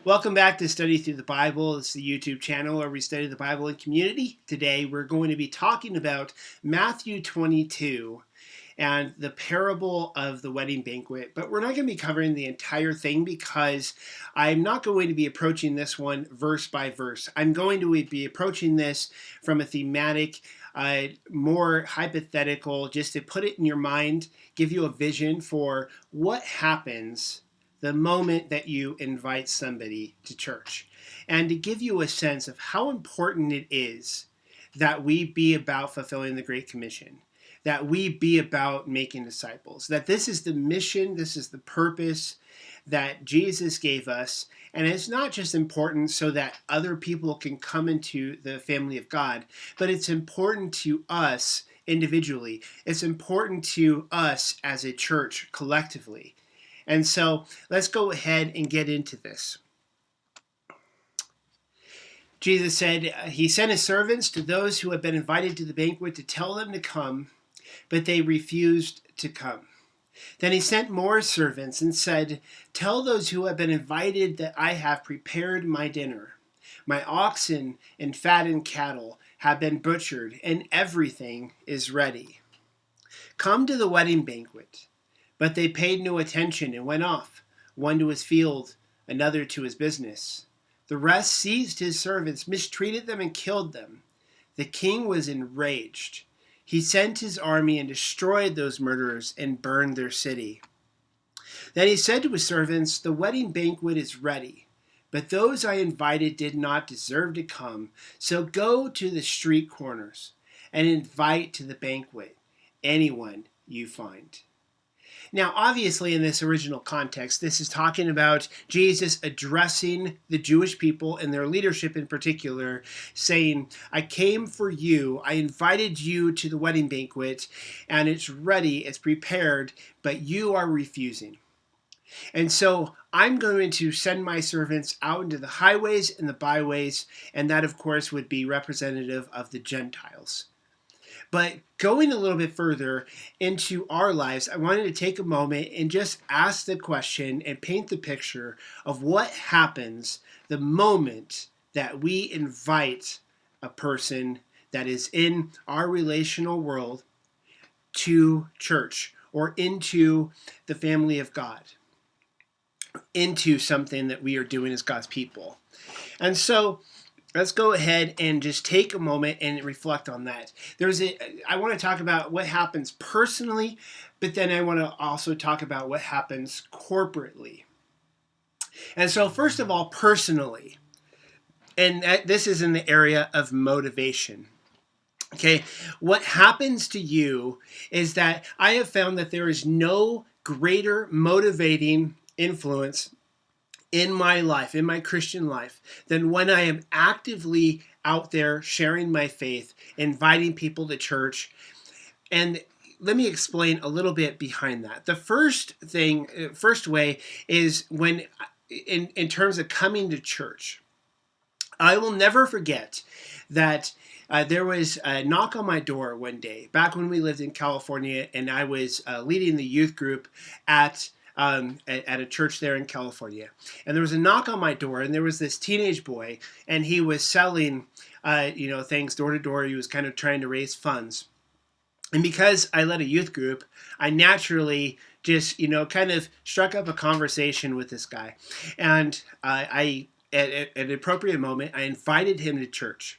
Welcome back to Study Through the Bible. It's the YouTube channel where we study the Bible in community. Today we're going to be talking about Matthew 22 and the parable of the wedding banquet. But we're not going to be covering the entire thing because I'm not going to be approaching this one verse by verse. I'm going to be approaching this from a thematic, more hypothetical, just to put it in your mind, give you a vision for what happens the moment that you invite somebody to church, and to give you a sense of how important it is that we be about fulfilling the Great Commission, that we be about making disciples, that this is the mission, this is the purpose that Jesus gave us. And it's not just important so that other people can come into the family of God, but it's important to us individually. It's important to us as a church collectively. And so let's go ahead and get into this. Jesus said he sent his servants to those who had been invited to the banquet to tell them to come, but they refused to come. Then he sent more servants and said, "Tell those who have been invited that I have prepared my dinner. My oxen and fattened cattle have been butchered, and everything is ready. Come to the wedding banquet." But they paid no attention and went off, one to his field, another to his business. The rest seized his servants, mistreated them, and killed them. The king was enraged. He sent his army and destroyed those murderers and burned their city. Then he said to his servants, "The wedding banquet is ready, but those I invited did not deserve to come. So go to the street corners and invite to the banquet anyone you find." Now, obviously, in this original context, this is talking about Jesus addressing the Jewish people and their leadership in particular, saying, "I came for you. I invited you to the wedding banquet, and it's ready, it's prepared, but you are refusing. And so I'm going to send my servants out into the highways and the byways," and that, of course, would be representative of the Gentiles. But going a little bit further into our lives, I wanted to take a moment and just ask the question and paint the picture of what happens the moment that we invite a person that is in our relational world to church or into the family of God, into something that we are doing as God's people. And so let's go ahead and just take a moment and reflect on that. I want to talk about what happens personally, but then I want to also talk about what happens corporately. And so first of all, personally, and this is in the area of motivation. Okay, what happens to you is that I have found that there is no greater motivating influence in my life, in my Christian life, than when I am actively out there sharing my faith, inviting people to church. And let me explain a little bit behind that. The first way is when, in terms of coming to church, I will never forget that there was a knock on my door one day, back when we lived in California, and I was leading the youth group at a church there in California. And there was a knock on my door, and there was this teenage boy, and he was selling, things door to door. He was kind of trying to raise funds. And because I led a youth group, I naturally just, kind of struck up a conversation with this guy. And at an appropriate moment, I invited him to church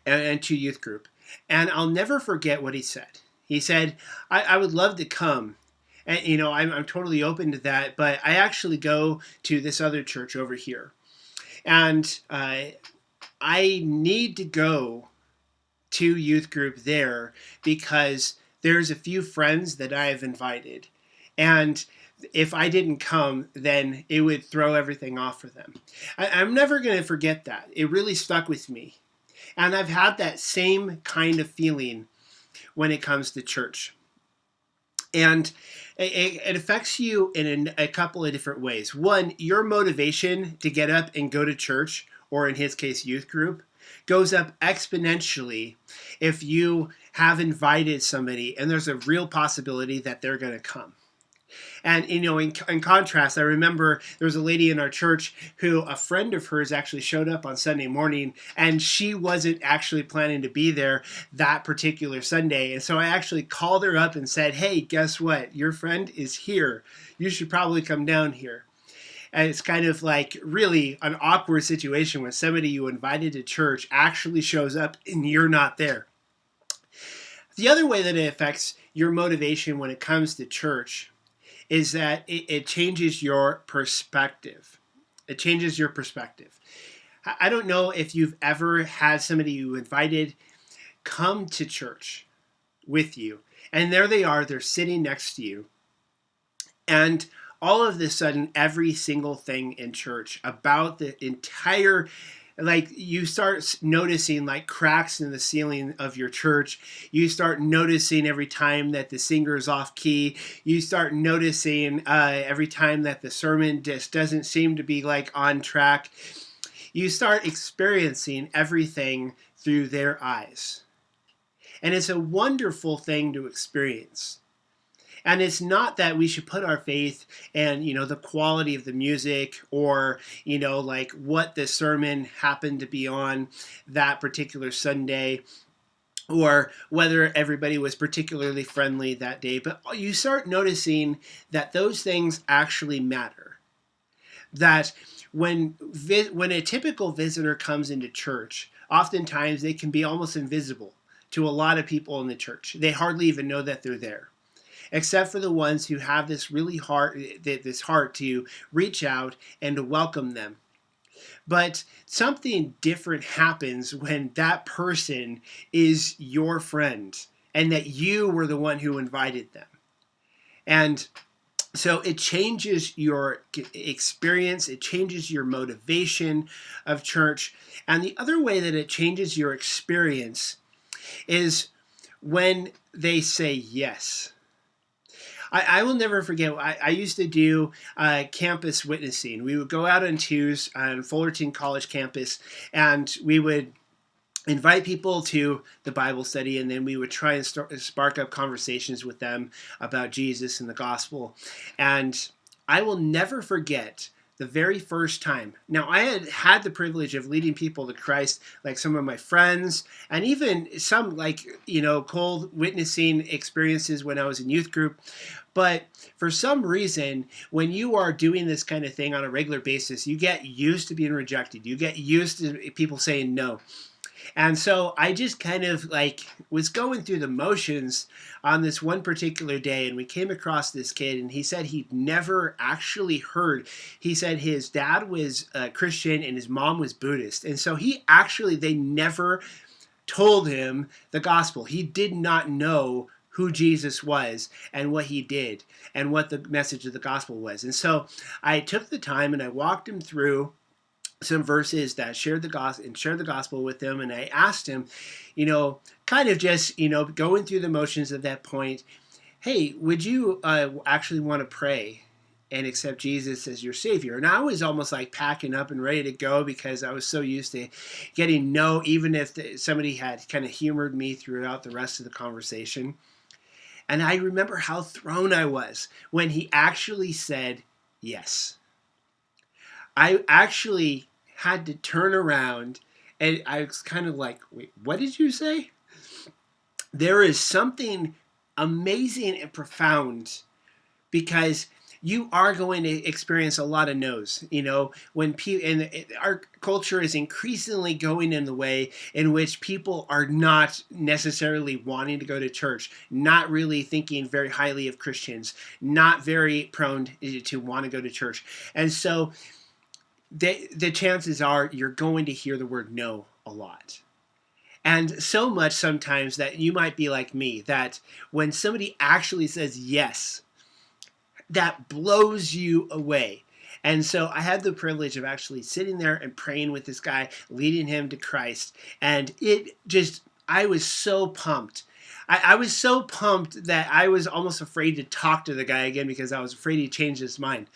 and to youth group. And I'll never forget what he said. He said, I would love to come. And, I'm totally open to that, but I actually go to this other church over here. And I need to go to youth group there because there's a few friends that I have invited. And if I didn't come, then it would throw everything off for them. I'm never going to forget that. It really stuck with me. And I've had that same kind of feeling when it comes to church. And it affects you in a couple of different ways. One, your motivation to get up and go to church, or in his case, youth group, goes up exponentially if you have invited somebody and there's a real possibility that they're going to come. And, in contrast, I remember there was a lady in our church who a friend of hers actually showed up on Sunday morning, and she wasn't actually planning to be there that particular Sunday. And so I actually called her up and said, hey, guess what? Your friend is here. You should probably come down here. And it's kind of like really an awkward situation when somebody you invited to church actually shows up and you're not there. The other way that it affects your motivation when it comes to church is that it changes your perspective. It changes your perspective. I don't know if you've ever had somebody you invited come to church with you, and there they are, they're sitting next to you, and all of a sudden, every single thing in church about the entire, like, you start noticing like cracks in the ceiling of your church. You start noticing every time that the singer is off key. You start noticing every time that the sermon just doesn't seem to be like on track. You start experiencing everything through their eyes. And it's a wonderful thing to experience. And it's not that we should put our faith in, the quality of the music or, like what the sermon happened to be on that particular Sunday or whether everybody was particularly friendly that day. But you start noticing that those things actually matter. That when a typical visitor comes into church, oftentimes they can be almost invisible to a lot of people in the church. They hardly even know that they're there, except for the ones who have this heart to reach out and to welcome them. But something different happens when that person is your friend and that you were the one who invited them. And so it changes your experience, it changes your motivation of church. And the other way that it changes your experience is when they say yes. I will never forget, I used to do campus witnessing. We would go out on twos on Fullerton College campus, and we would invite people to the Bible study, and then we would try and spark up conversations with them about Jesus and the gospel. And I will never forget the very first time. Now, I had the privilege of leading people to Christ, like some of my friends, and even some cold witnessing experiences when I was in youth group. But for some reason, when you are doing this kind of thing on a regular basis, you get used to being rejected. You get used to people saying no. And so I just kind of was going through the motions on this one particular day, and we came across this kid, and he said he'd never actually heard. He said his dad was Christian and his mom was Buddhist. And so they never told him the gospel. He did not know who Jesus was and what he did and what the message of the gospel was. And so I took the time and I walked him through some verses that shared the gospel with him, and I asked him, kind of just, going through the motions at that point, hey, would you actually want to pray and accept Jesus as your Savior? And I was almost like packing up and ready to go because I was so used to getting no, even if somebody had kind of humored me throughout the rest of the conversation. And I remember how thrown I was when he actually said yes. I actually had to turn around and I was kind of like, wait, what did you say? There is something amazing and profound because you are going to experience a lot of no's, when our culture is increasingly going in the way in which people are not necessarily wanting to go to church, not really thinking very highly of Christians, not very prone to want to go to church. And so the chances are you're going to hear the word no a lot. And so much sometimes that you might be like me, that when somebody actually says yes, that blows you away. And so I had the privilege of actually sitting there and praying with this guy, leading him to Christ. And I was so pumped. I was so pumped that I was almost afraid to talk to the guy again because I was afraid he'd change his mind.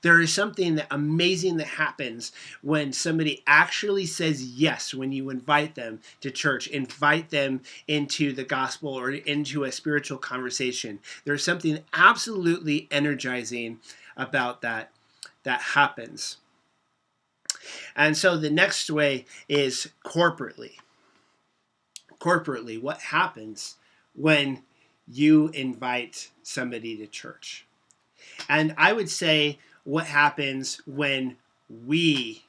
There is something that amazing that happens when somebody actually says yes when you invite them to church, invite them into the gospel or into a spiritual conversation. There's something absolutely energizing about that happens. And so the next way is corporately. Corporately, what happens when you invite somebody to church? And I would say what happens when we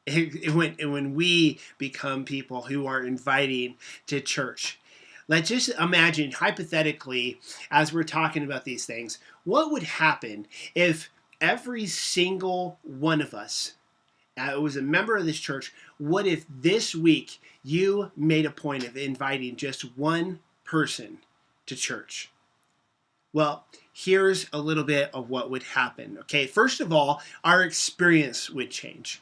when we become people who are inviting to church. Let's just imagine hypothetically, as we're talking about these things, what would happen if every single one of us was a member of this church? What if this week you made a point of inviting just one person to church? Well, here's a little bit of what would happen. Okay, first of all, our experience would change.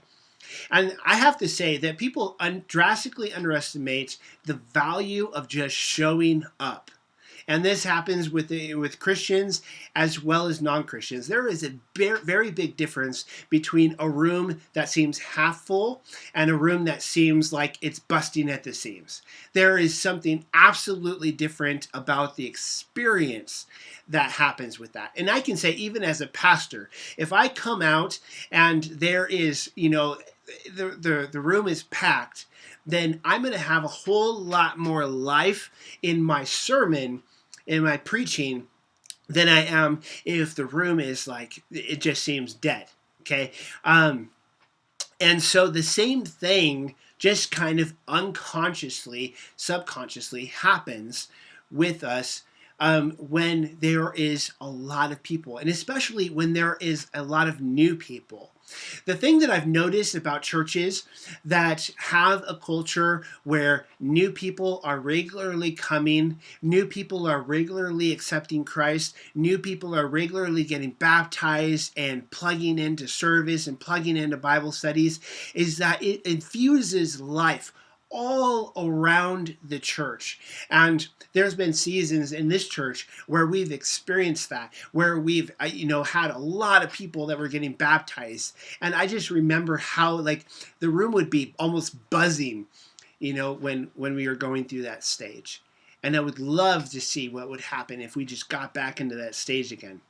And I have to say that people drastically underestimate the value of just showing up. And this happens with Christians as well as non-Christians. There is a very big difference between a room that seems half full and a room that seems like it's busting at the seams. There is something absolutely different about the experience that happens with that. And I can say, even as a pastor, if I come out and there is, the room is packed, then I'm going to have a whole lot more life in my sermon, in my preaching, than I am if the room is like, it just seems dead. Okay. And so the same thing just kind of unconsciously, subconsciously happens with us when there is a lot of people, and especially when there is a lot of new people. The thing that I've noticed about churches that have a culture where new people are regularly coming, new people are regularly accepting Christ, new people are regularly getting baptized and plugging into service and plugging into Bible studies, is that it infuses life all around the church. And there's been seasons in this church where we've experienced that, where we've had a lot of people that were getting baptized, and I just remember how like the room would be almost buzzing, when we were going through that stage. And I would love to see what would happen if we just got back into that stage again.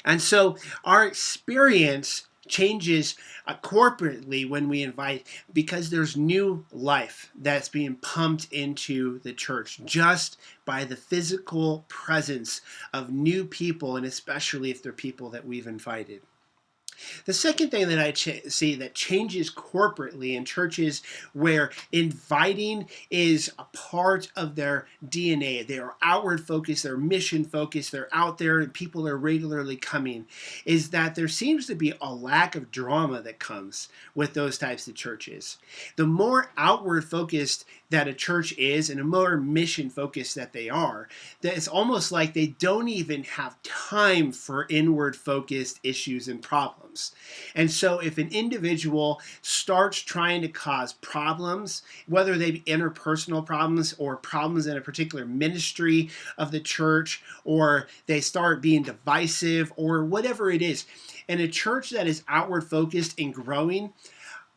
And so our experience changes corporately when we invite, because there's new life that's being pumped into the church just by the physical presence of new people, and especially if they're people that we've invited. The second thing that I see that changes corporately in churches where inviting is a part of their DNA, they are outward focused, they're mission focused, they're out there and people are regularly coming, is that there seems to be a lack of drama that comes with those types of churches. The more outward focused that a church is and the more mission focused that they are, that it's almost like they don't even have time for inward focused issues and problems. And so if an individual starts trying to cause problems, whether they be interpersonal problems or problems in a particular ministry of the church, or they start being divisive or whatever it is, and a church that is outward focused and growing,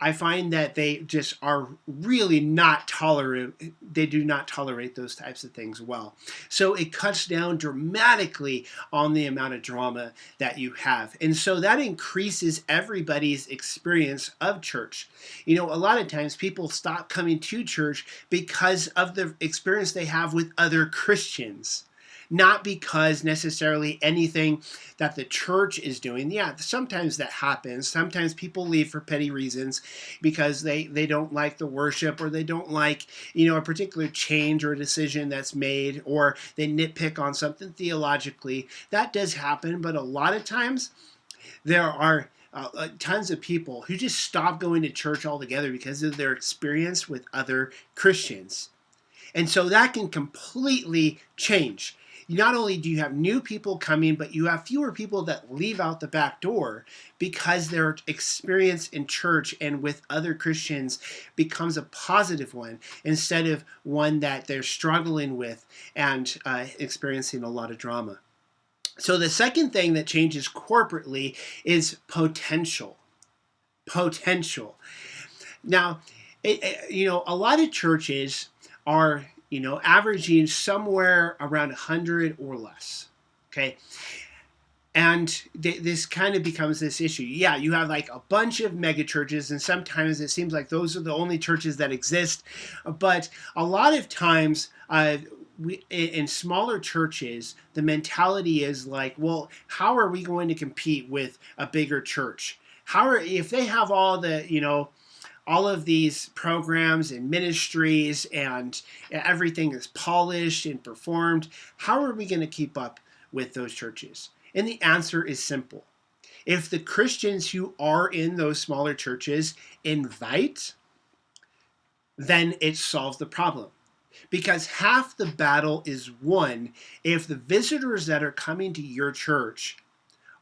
I find that they just are really not tolerant. They do not tolerate those types of things well. So it cuts down dramatically on the amount of drama that you have. And so that increases everybody's experience of church. A lot of times people stop coming to church because of the experience they have with other Christians. Not because necessarily anything that the church is doing. Yeah, sometimes that happens. Sometimes people leave for petty reasons because they don't like the worship, or they don't like, a particular change or decision that's made, or they nitpick on something theologically. That does happen, but a lot of times there are tons of people who just stop going to church altogether because of their experience with other Christians. And so that can completely change. Not only do you have new people coming, but you have fewer people that leave out the back door because their experience in church and with other Christians becomes a positive one instead of one that they're struggling with and experiencing a lot of drama. So the second thing that changes corporately is potential. Potential. Now, a lot of churches are, averaging somewhere around 100 or less. Okay. And this kind of becomes this issue. Yeah, you have like a bunch of mega churches, and sometimes it seems like those are the only churches that exist. But a lot of times, in smaller churches, the mentality is like, well, how are we going to compete with a bigger church? If they have all of these programs and ministries and everything is polished and performed, how are we going to keep up with those churches? And the answer is simple. If the Christians who are in those smaller churches invite, then it solves the problem. Because half the battle is won if the visitors that are coming to your church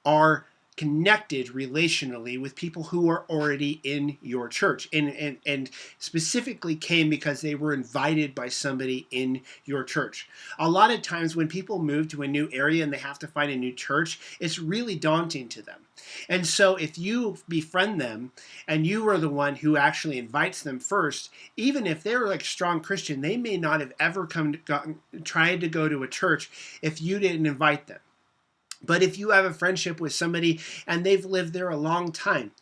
are connected relationally with people who are already in your church and specifically came because they were invited by somebody in your church. A lot of times when people move to a new area and they have to find a new church, it's really daunting to them. And so if you befriend them and you are the one who actually invites them first, even if they're like strong Christian, they may not have ever tried to go to a church if you didn't invite them. But if you have a friendship with somebody and they've lived there a long time,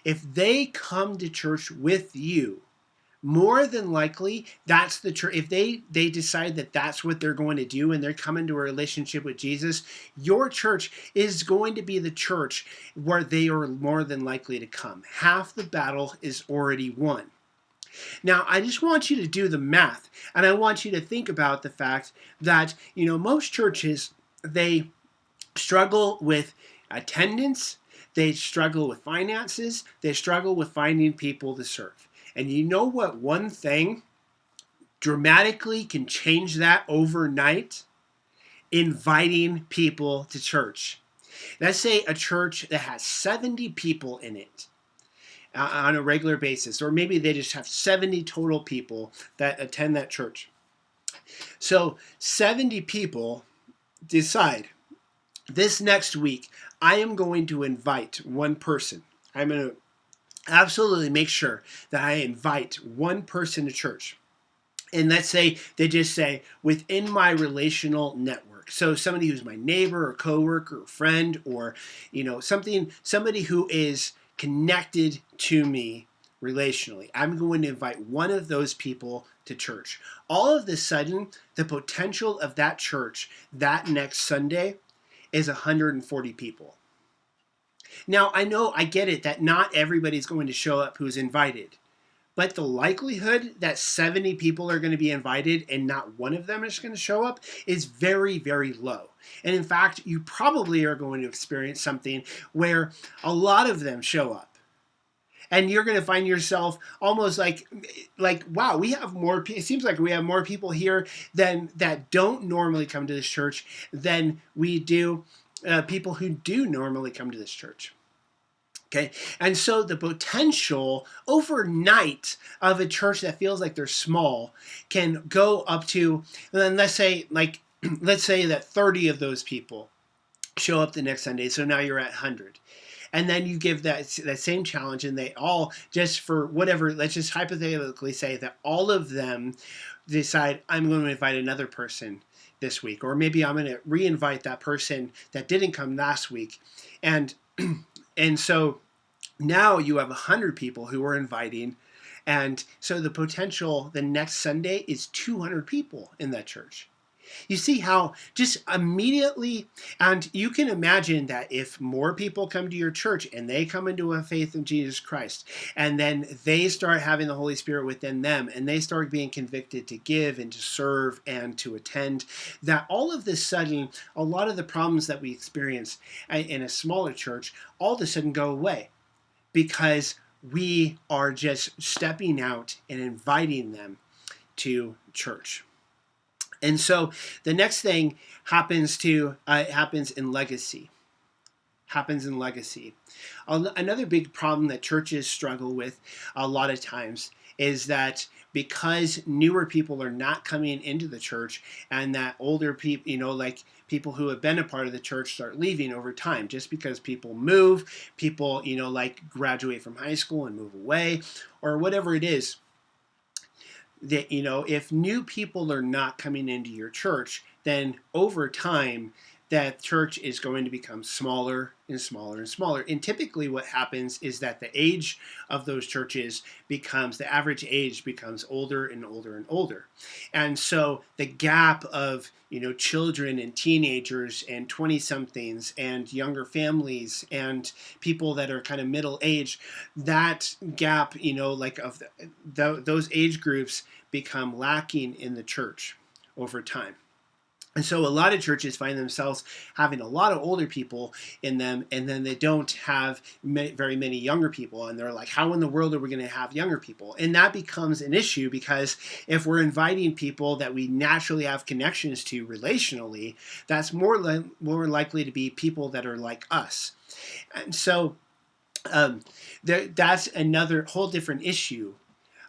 if they come to church with you, more than likely that's the church. If they decide that that's what they're going to do and they're coming to a relationship with Jesus, your church is going to be the church where they are more than likely to come. Half the battle is already won. Now, I just want you to do the math, and I want you to think about the fact that, most churches, they struggle with attendance, they struggle with finances, they struggle with finding people to serve. And you know what one thing dramatically can change that overnight? Inviting people to church. Let's say a church that has 70 people in it on a regular basis, or maybe they just have 70 total people that attend that church. So 70 people decide, this next week, I am going to invite one person. I'm going to absolutely make sure that I invite one person to church. And let's say they just say, within my relational network. So somebody who's my neighbor or coworker or friend or, somebody who is connected to me relationally. I'm going to invite one of those people to church. All of a sudden, the potential of that church that next Sunday is 140 people. Now, I get it that not everybody's going to show up who's invited, but the likelihood that 70 people are going to be invited and not one of them is going to show up is very, very low. And in fact, you probably are going to experience something where a lot of them show up. And you're going to find yourself almost like, wow, we have more. It seems like we have more people here that don't normally come to this church than we do people who do normally come to this church. Okay, and so the potential overnight of a church that feels like they're small can go up to, and then let's say that 30 of those people show up the next Sunday. So now you're at 100. And then you give that same challenge, and they all, just for whatever, let's just hypothetically say that all of them decide, I'm going to invite another person this week, or maybe I'm going to re-invite that person that didn't come last week. And so now you have 100 people who are inviting, and so the potential the next Sunday is 200 people in that church. You see how just immediately, and you can imagine that if more people come to your church and they come into a faith in Jesus Christ, and then they start having the Holy Spirit within them, and they start being convicted to give and to serve and to attend, that all of this sudden, a lot of the problems that we experience in a smaller church all of a sudden go away, because we are just stepping out and inviting them to church. And so the next thing happens in legacy. happens in legacy. Another big problem that churches struggle with a lot of times is that because newer people are not coming into the church, and that older people, like people who have been a part of the church, start leaving over time, just because people move, people, like graduate from high school and move away, or whatever it is. That, if new people are not coming into your church, then over time that church is going to become smaller and smaller and smaller. And typically what happens is that the age of those churches the average age becomes older and older and older. And so the gap of, children and teenagers and 20-somethings and younger families and people that are kind of middle age, that gap, like of those age groups become lacking in the church over time. And so a lot of churches find themselves having a lot of older people in them, and then they don't have very many younger people. And they're like, how in the world are we going to have younger people? And that becomes an issue, because if we're inviting people that we naturally have connections to relationally, that's more likely to be people that are like us. And so that's another whole different issue.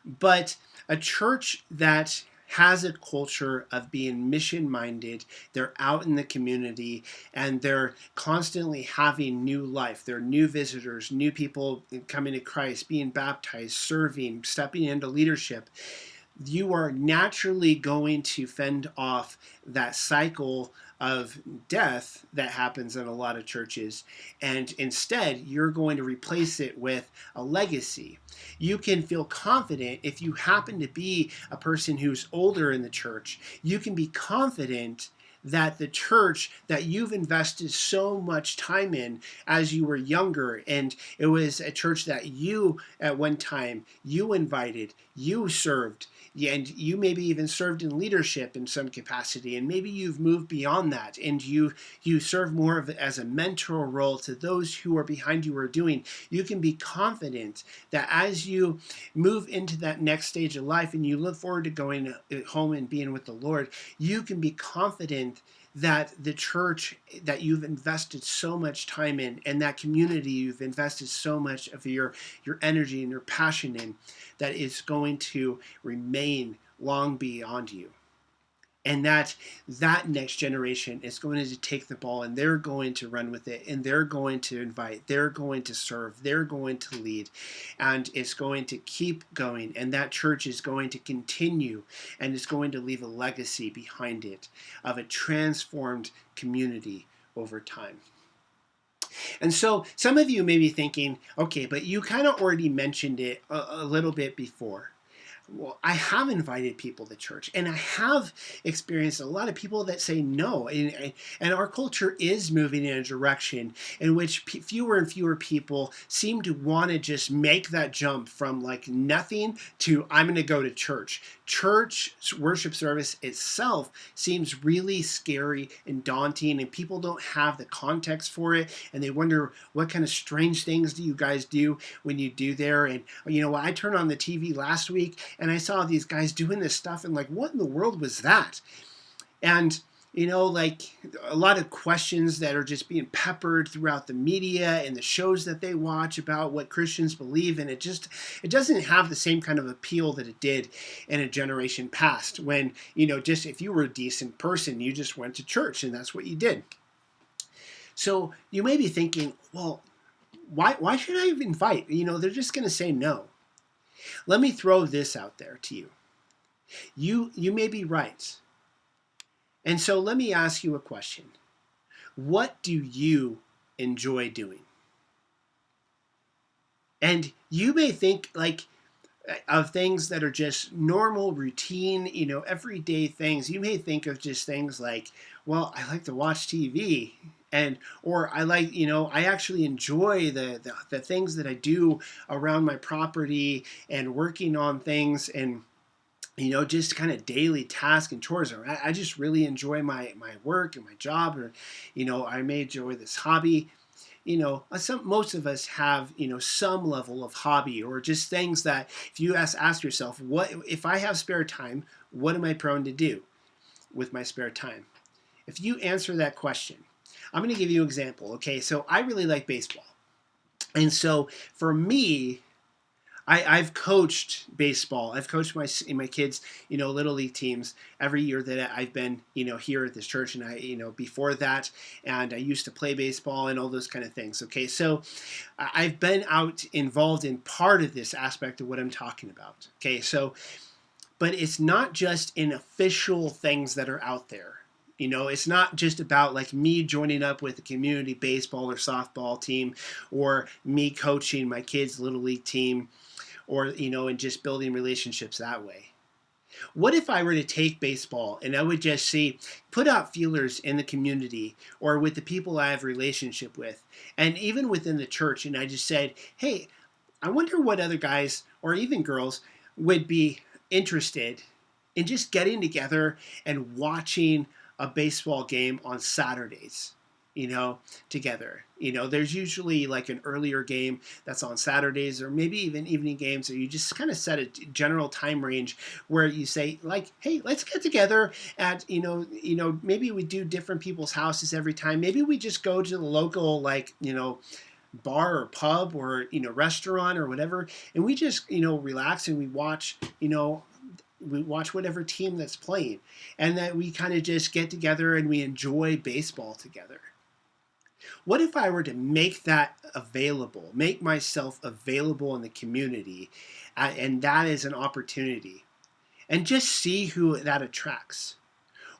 But a church that has a culture of being mission-minded, they're out in the community, and they're constantly having new life. There are new visitors, new people coming to Christ, being baptized, serving, stepping into leadership. You are naturally going to fend off that cycle of death that happens in a lot of churches, and instead you're going to replace it with a legacy. You can feel confident if you happen to be a person who's older in the church. You can be confident that the church that you've invested so much time in as you were younger, and it was a church that you at one time you invited, you served, and you maybe even served in leadership in some capacity, and maybe you've moved beyond that and you serve more of it as a mentor role to those who are behind you are doing. You can be confident that as you move into that next stage of life and you look forward to going home and being with the Lord, you can be confident that the church that you've invested so much time in, and that community you've invested so much of your energy and your passion in, that is going to remain long beyond you. And that next generation is going to take the ball, and they're going to run with it, and they're going to invite, they're going to serve, they're going to lead, and it's going to keep going. And that church is going to continue, and it's going to leave a legacy behind it of a transformed community over time. And so some of you may be thinking, okay, but you kind of already mentioned it a little bit before. Well, I have invited people to church, and I have experienced a lot of people that say no. And our culture is moving in a direction in which fewer and fewer people seem to want to just make that jump from like nothing to I'm going to go to church. Church worship service itself seems really scary and daunting, and people don't have the context for it, and they wonder, what kind of strange things do you guys do when you do there? And I turned on the TV last week and I saw these guys doing this stuff, and like, what in the world was that? And like a lot of questions that are just being peppered throughout the media and the shows that they watch about what Christians believe, and it doesn't have the same kind of appeal that it did in a generation past, when just if you were a decent person, you just went to church and that's what you did. So you may be thinking, well, why should I even invite? They're just going to say no. Let me throw this out there to you. You may be right. And so let me ask you a question. What do you enjoy doing? And you may think like of things that are just normal, routine, everyday things. You may think of just things like, well, I like to watch TV. Or I like, I actually enjoy the things that I do around my property and working on things, and just kind of daily tasks and chores. Or I just really enjoy my work and my job, or I may enjoy this hobby. Most of us have some level of hobby, or just things that if you ask yourself, what if I have spare time, what am I prone to do with my spare time? If you answer that question, I'm going to give you an example. Okay, so I really like baseball. And so for me, I've coached baseball. I've coached my kids, little league teams every year that I've been, here at this church, and before that, and I used to play baseball and all those kind of things. Okay, so I've been out involved in part of this aspect of what I'm talking about. Okay, so but it's not just in official things that are out there. It's not just about like me joining up with a community baseball or softball team, or me coaching my kids' little league team, or and just building relationships that way. What if I were to take baseball and I would just put out feelers in the community or with the people I have a relationship with, and even within the church, and I just said, hey, I wonder what other guys or even girls would be interested in just getting together and watching a baseball game on Saturdays, together. There's usually like an earlier game that's on Saturdays, or maybe even evening games, or you just kind of set a general time range where you say like, hey, let's get together at, maybe we do different people's houses every time. Maybe we just go to the local, like, bar or pub or restaurant or whatever, and we just relax and we watch whatever team that's playing, and that we kind of just get together and we enjoy baseball together. What if I were to make that available, make myself available in the community, and that is an opportunity, and just see who that attracts?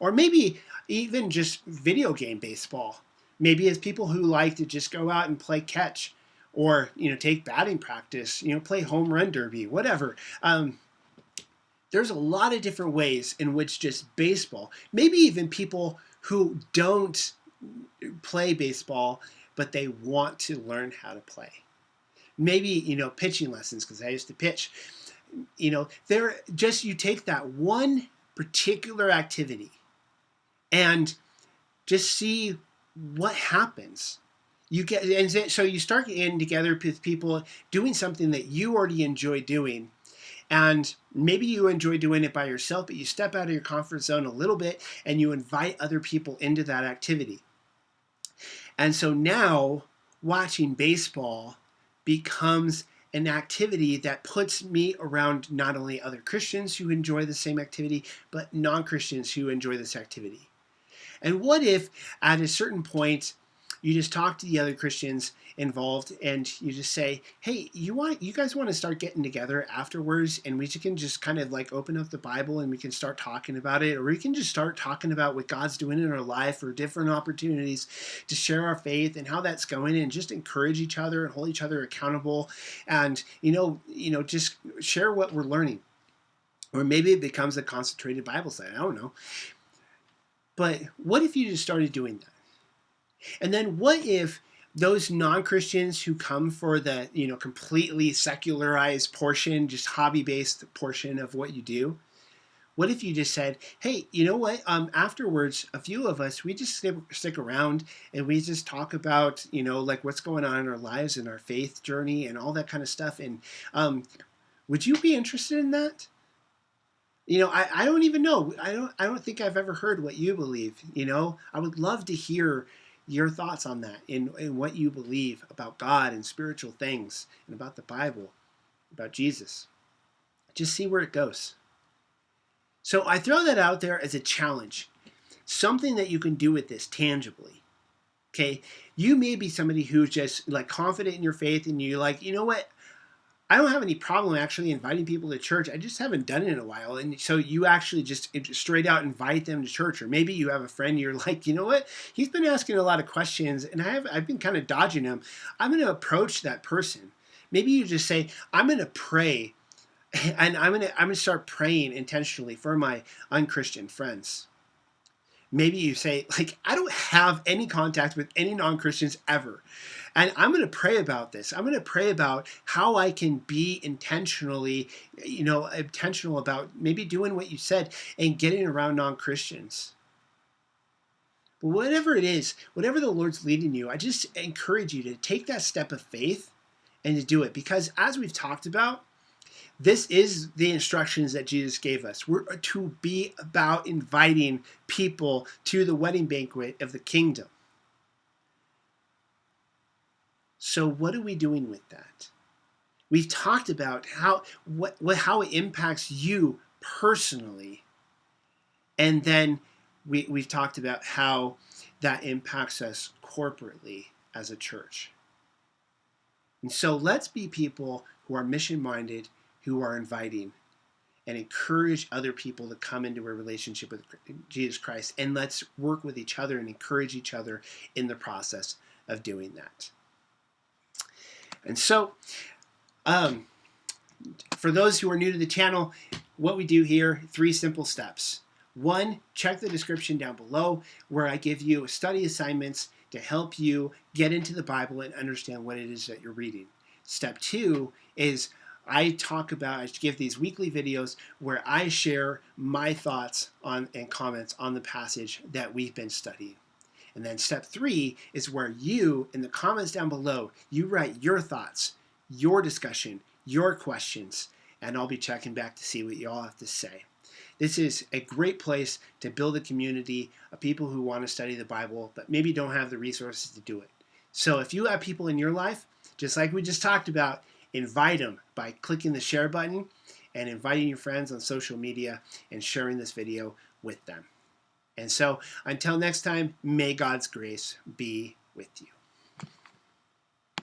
Or maybe even just video game baseball. Maybe it's people who like to just go out and play catch, or take batting practice, play home run derby, whatever. There's a lot of different ways in which just baseball, maybe even people who don't play baseball, but they want to learn how to play. Maybe, pitching lessons, because I used to pitch. They're just, you take that one particular activity and just see what happens. And so you start getting together with people doing something that you already enjoy doing. And maybe you enjoy doing it by yourself, but you step out of your comfort zone a little bit and you invite other people into that activity. And so now watching baseball becomes an activity that puts me around not only other Christians who enjoy the same activity, but non-Christians who enjoy this activity. And what if at a certain point you just talk to the other Christians involved and you just say, hey, you guys want to start getting together afterwards, and we can just kind of like open up the Bible and we can start talking about it, or we can just start talking about what God's doing in our life, or different opportunities to share our faith and how that's going, and just encourage each other and hold each other accountable, and just share what we're learning. Or maybe it becomes a concentrated Bible study. I don't know. But what if you just started doing that? And then what if those non-Christians who come for the, completely secularized portion, just hobby-based portion of what you do, what if you just said, hey, you know what? Afterwards, a few of us, we just stick around and we just talk about, like what's going on in our lives and our faith journey and all that kind of stuff. And would you be interested in that? I don't even know. I don't think I've ever heard what you believe. I would love to hear your thoughts on that, in what you believe about God and spiritual things, and about the Bible, about Jesus. Just see where it goes. So I throw that out there as a challenge, something that you can do with this tangibly. Okay, you may be somebody who's just like confident in your faith, and you're like, you know what? I don't have any problem actually inviting people to church. I just haven't done it in a while. And so you actually just straight out invite them to church. Or maybe you have a friend, you're like, you know what? He's been asking a lot of questions and I've been kind of dodging him. I'm going to approach that person. Maybe you just say, I'm going to pray, and I'm going to start praying intentionally for my unchristian friends. Maybe you say, like, I don't have any contact with any non-Christians ever. And I'm going to pray about this. I'm going to pray about how I can be intentional about maybe doing what you said and getting around non-Christians. But whatever it is, whatever the Lord's leading you, I just encourage you to take that step of faith and to do it. Because as we've talked about, this is the instructions that Jesus gave us. We're to be about inviting people to the wedding banquet of the kingdom. So what are we doing with that? We've talked about how it impacts you personally, and then we've talked about how that impacts us corporately as a church. And so let's be people who are mission minded, who are inviting, and encourage other people to come into a relationship with Jesus Christ. And let's work with each other and encourage each other in the process of doing that. And so, for those who are new to the channel, what we do here, 3 simple steps. 1, check the description down below where I give you study assignments to help you get into the Bible and understand what it is that you're reading. Step 2 is I give these weekly videos where I share my thoughts on and comments on the passage that we've been studying. And then step 3 is where you, in the comments down below, you write your thoughts, your discussion, your questions, and I'll be checking back to see what you all have to say. This is a great place to build a community of people who want to study the Bible, but maybe don't have the resources to do it. So if you have people in your life, just like we just talked about, invite them by clicking the share button and inviting your friends on social media and sharing this video with them. And so until next time, may God's grace be with you.